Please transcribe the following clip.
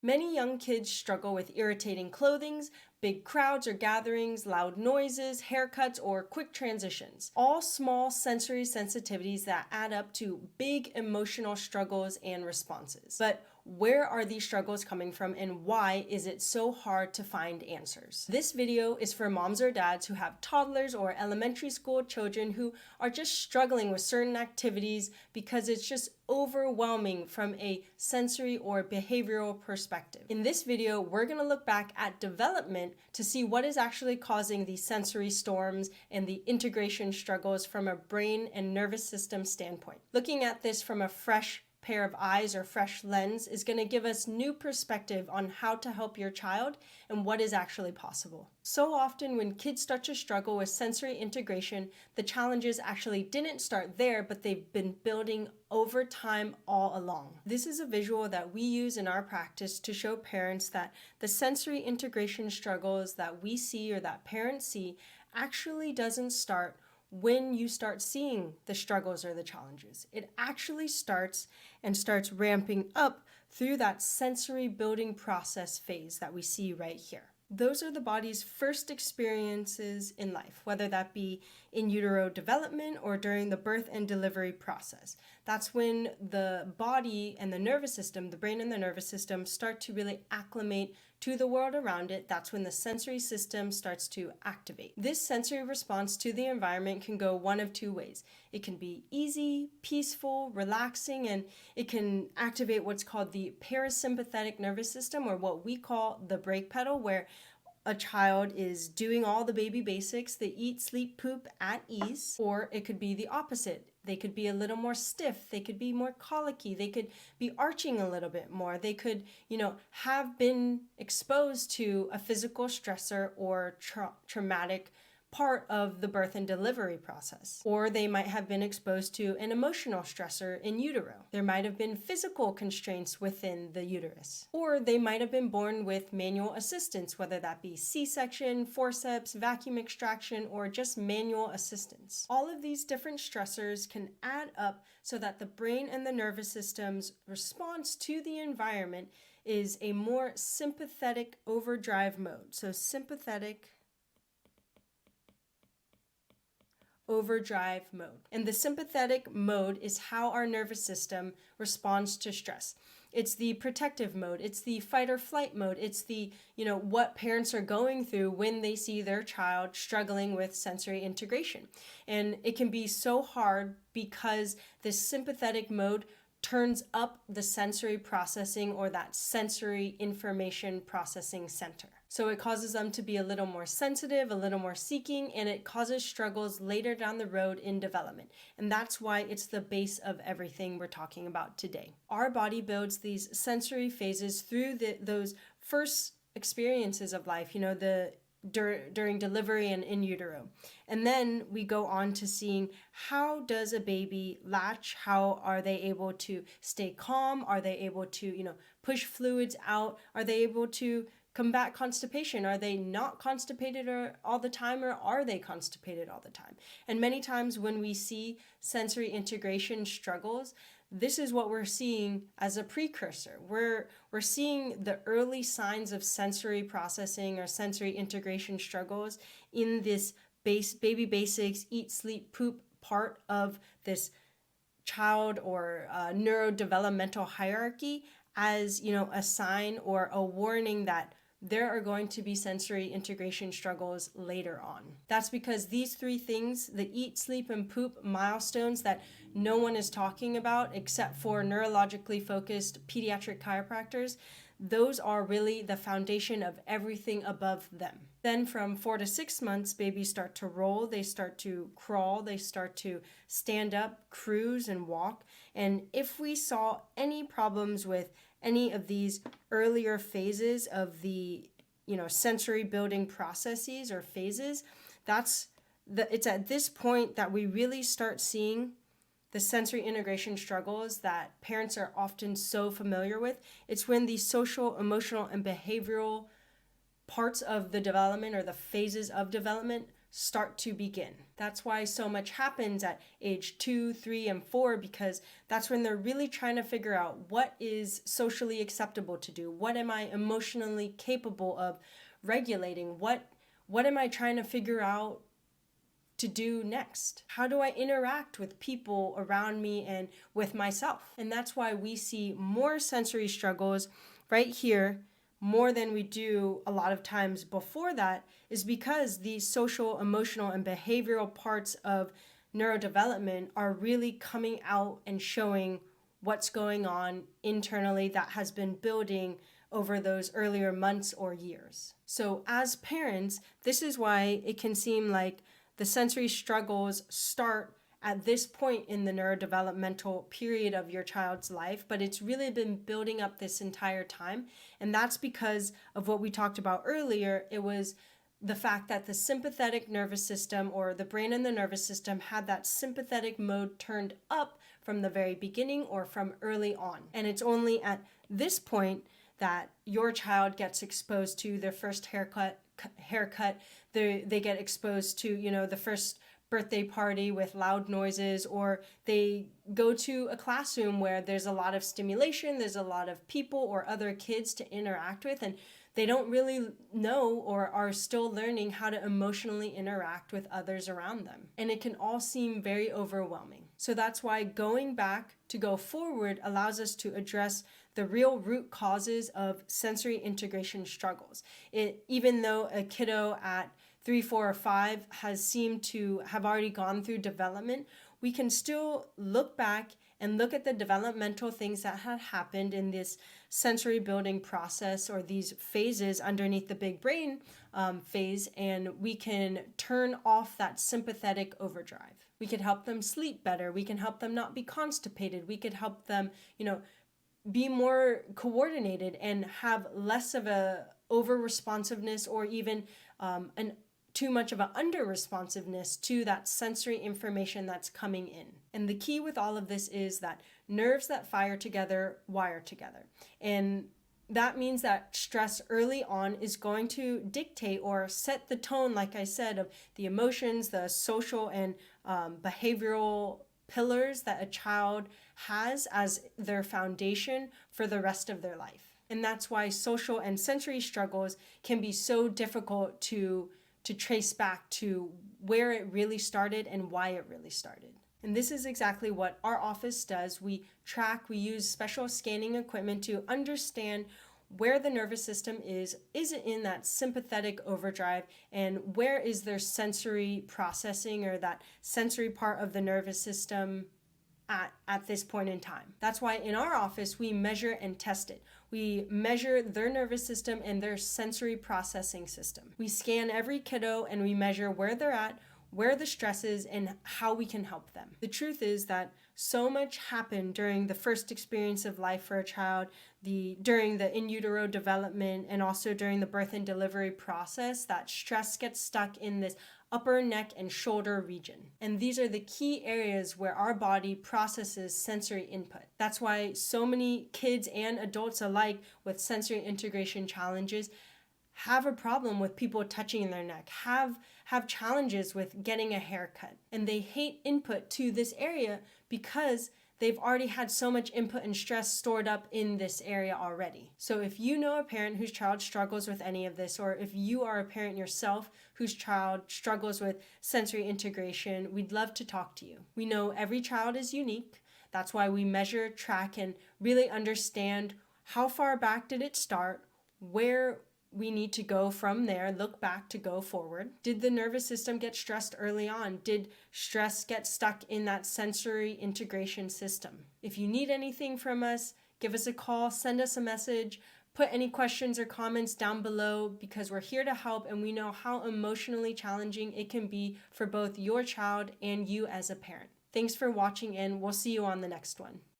Many young kids struggle with irritating clothing, big crowds or gatherings, loud noises, haircuts, or quick transitions. All small sensory sensitivities that add up to big emotional struggles and responses. But where are these struggles coming from, and why is it so hard to find answers? This video is for moms or dads who have toddlers or elementary school children who are just struggling with certain activities because it's just overwhelming from a sensory or behavioral perspective. In this video, we're going to look back at development to see what is actually causing the sensory storms and the integration struggles from a brain and nervous system standpoint. Looking at this from a fresh pair of eyes or fresh lens is going to give us new perspective on how to help your child and what is actually possible. So often when kids start to struggle with sensory integration, the challenges actually didn't start there, but they've been building over time all along. This is a visual that we use in our practice to show parents that the sensory integration struggles that we see or that parents see actually doesn't start when you start seeing the struggles or the challenges. It actually starts ramping up through that sensory building process phase that we see right here. Those are the body's first experiences in life, whether that be in utero development or during the birth and delivery process. That's when the body and the nervous system, the brain and the nervous system, start to really acclimate to the world around it. That's when the sensory system starts to activate. This sensory response to the environment can go one of two ways. It can be easy, peaceful, relaxing, and it can activate what's called the parasympathetic nervous system, or what we call the brake pedal, where a child is doing all the baby basics, they eat, sleep, poop at ease. Or it could be the opposite. They could be a little more stiff, they could be more colicky, they could be arching a little bit more, they could, have been exposed to a physical stressor or traumatic part of the birth and delivery process. Or they might have been exposed to an emotional stressor in utero. There might have been physical constraints within the uterus. Or they might have been born with manual assistance, whether that be C-section, forceps, vacuum extraction, or just manual assistance. All of these different stressors can add up so that the brain and the nervous system's response to the environment is a more sympathetic overdrive mode. So sympathetic overdrive mode. And the sympathetic mode is how our nervous system responds to stress. It's the protective mode. It's the fight or flight mode. It's the, what parents are going through when they see their child struggling with sensory integration. And it can be so hard because this sympathetic mode turns up the sensory processing, or that sensory information processing center. So it causes them to be a little more sensitive, a little more seeking, and it causes struggles later down the road in development. And that's why it's the base of everything we're talking about today. Our body builds these sensory phases through those first experiences of life, during delivery and in utero. And then we go on to seeing, how does a baby latch? How are they able to stay calm? Are they able to, push fluids out? Are they able to combat constipation? Are they not constipated all the time, or are they constipated all the time? And many times when we see sensory integration struggles, this is what we're seeing as a precursor. We're seeing the early signs of sensory processing or sensory integration struggles in this baby basics, eat, sleep, poop part of this child or neurodevelopmental hierarchy as, a sign or a warning that there are going to be sensory integration struggles later on. That's because these three things, the eat, sleep, and poop milestones that no one is talking about except for neurologically focused pediatric chiropractors, those are really the foundation of everything above them. Then from 4 to 6 months, babies start to roll, they start to crawl, they start to stand up, cruise, and walk. And if we saw any problems with any of these earlier phases of the, sensory building processes or phases, it's at this point that we really start seeing the sensory integration struggles that parents are often so familiar with. It's when the social, emotional, and behavioral parts of the development, or the phases of development, start to begin. That's why so much happens at age 2, 3, and 4, because that's when they're really trying to figure out what is socially acceptable to do. What am I emotionally capable of regulating? What am I trying to figure out to do next? How do I interact with people around me and with myself? And that's why we see more sensory struggles right here more than we do a lot of times before that, is because these social, emotional, and behavioral parts of neurodevelopment are really coming out and showing what's going on internally that has been building over those earlier months or years. So as parents, this is why it can seem like the sensory struggles start at this point in the neurodevelopmental period of your child's life, but it's really been building up this entire time. And that's because of what we talked about earlier. It was the fact that the sympathetic nervous system, or the brain and the nervous system, had that sympathetic mode turned up from the very beginning or from early on. And it's only at this point that your child gets exposed to their first haircut, they get exposed to, the first birthday party with loud noises, or they go to a classroom where there's a lot of stimulation, there's a lot of people or other kids to interact with, and they don't really know or are still learning how to emotionally interact with others around them. And it can all seem very overwhelming. So that's why going back to go forward allows us to address the real root causes of sensory integration struggles. Even though a kiddo at 3, 4, or 5 has seemed to have already gone through development, we can still look back and look at the developmental things that had happened in this sensory building process, or these phases underneath the big brain phase, and we can turn off that sympathetic overdrive. We could help them sleep better. We can help them not be constipated. We could help them, be more coordinated and have less of a over responsiveness, or even too much of an under responsiveness to that sensory information that's coming in. And the key with all of this is that nerves that fire together wire together. And that means that stress early on is going to dictate or set the tone, like I said, of the emotions, the social and behavioral pillars that a child has as their foundation for the rest of their life. And that's why social and sensory struggles can be so difficult to trace back to where it really started and why it really started. And this is exactly what our office does. We use special scanning equipment to understand where the nervous system is it in that sympathetic overdrive, and where is their sensory processing, or that sensory part of the nervous system at this point in time. That's why in our office, we measure and test it. We measure their nervous system and their sensory processing system. We scan every kiddo and we measure where they're at, where the stress is, and how we can help them. The truth is that so much happened during the first experience of life for a child, during the in utero development, and also during the birth and delivery process, that stress gets stuck in this upper neck and shoulder region. And these are the key areas where our body processes sensory input. That's why so many kids and adults alike with sensory integration challenges have a problem with people touching their neck, have challenges with getting a haircut. And they hate input to this area because they've already had so much input and stress stored up in this area already. So if you know a parent whose child struggles with any of this, or if you are a parent yourself whose child struggles with sensory integration, we'd love to talk to you. We know every child is unique. That's why we measure, track, and really understand how far back did it start, where we need to go from there, look back to go forward. Did the nervous system get stressed early on? Did stress get stuck in that sensory integration system? If you need anything from us, give us a call, send us a message, put any questions or comments down below, because we're here to help, and we know how emotionally challenging it can be for both your child and you as a parent. Thanks for watching, and we'll see you on the next one.